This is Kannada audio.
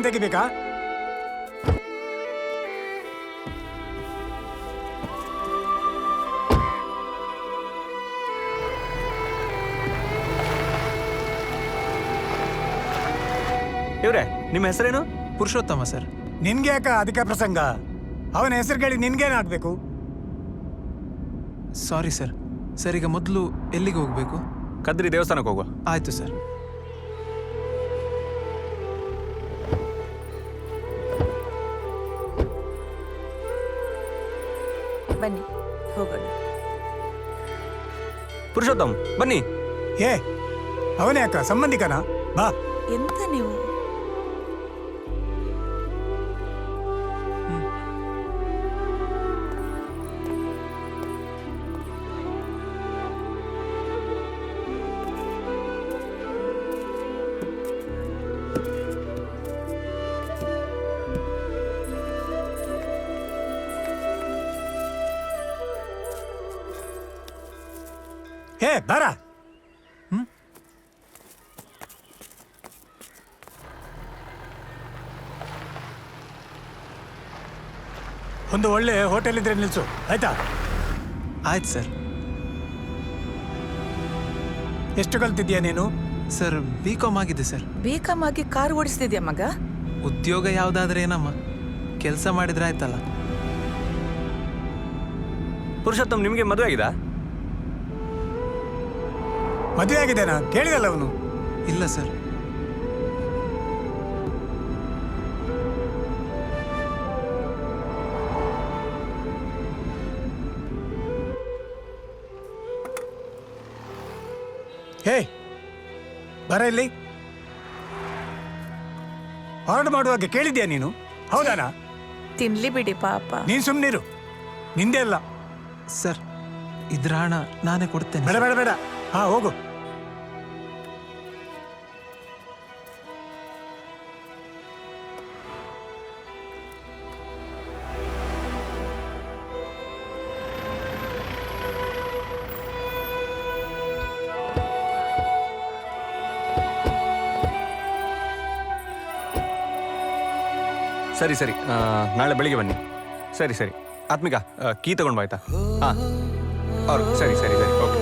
ನಾನು ತೆಗಿಬೇಕಾ? ಇವ್ರೆ, ನಿಮ್ಮ ಹೆಸರೇನು? ಪುರುಷೋತ್ತಮ ಸರ್. ನಿನ್ಗೆ ಯಾಕ ಅಧಿಕ ಪ್ರಸಂಗ? ಅವನ ಹೆಸರು ಕೇಳಿ ನಿನ್ಗೇನಾಗಬೇಕು? Sorry sir. ಸರ್, ಈಗ ಮೊದಲು ಎಲ್ಲಿಗೆ ಹೋಗಬೇಕು? ಕದ್ರಿ ದೇವಸ್ಥಾನಕ್ಕೆ ಹೋಗುವ. ಆಯಿತು ಸರ್. ಬನ್ನಿ ಹೋಗೋಣ. ಪುರುಷೋತ್ತಮ್ ಬನ್ನಿ. ಏ, ಅವನೇ ಯಾಕ ಸಂಬಂಧಿಕನ? ಬಾ. ಎಂತ ನೀವು? ಏ, ಬಾರ. ಒಂದು ಒಳ್ಳೆ ಹೋಟೆಲ್ ಇದ್ರೆ ನಿಲ್ಸು, ಆಯ್ತಾ? ಆಯ್ತು ಸರ್. ಎಷ್ಟು ಕಲ್ತಿದ್ಯಾ ನೀನು? ಸರ್, B.Com ಆಗಿದೆ ಸರ್. B.Com ಆಗಿ ಕಾರ್ ಓಡಿಸ್ತಿದ್ಯಾ ಮಗ? ಉದ್ಯೋಗ ಯಾವುದಾದ್ರೆ ಏನಮ್ಮ, ಕೆಲಸ ಮಾಡಿದ್ರೆ ಆಯ್ತಲ್ಲ. ಪುರುಷೋತ್ತಮ್, ನಿಮಗೆ ಮದುವೆ ಆಗಿದಾ? ಮದುವೆ ಆಗಿದ್ದೇನಾ? ಕೇಳಿದಲ್ಲ ಅವನು. ಇಲ್ಲ ಸರ್. ಹೇ, ಬರ ಇಲ್ಲಿ. ಆರ್ಡರ್ ಮಾಡುವಾಗ ಕೇಳಿದ್ಯಾ ನೀನು? ಹೌದಾನಾ? ತಿನ್ಲಿ ಬಿಡಿ ಪಾಪ. ನೀನ್ ಸುಮ್ನಿರು, ನಿಂದೆ ಅಲ್ಲ. ಸರ್, ಇದ್ರ ಹಣ ನಾನೇ ಕೊಡ್ತೇನೆ. ಬೇಡ ಬೇಡ ಬೇಡ. ಹಾ, ಹೋಗು. ಸರಿ ಸರಿ, ನಾಳೆ ಬೆಳಿಗ್ಗೆ ಬನ್ನಿ. ಸರಿ ಸರಿ. ಆತ್ಮಿಕಾ, ಕೀ ತಗೊಂಡು ಬಾ ಆಯ್ತಾ? ಹಾಂ, ಅವ್ರು ಸರಿ ಸರಿ ಸರಿ, ಓಕೆ.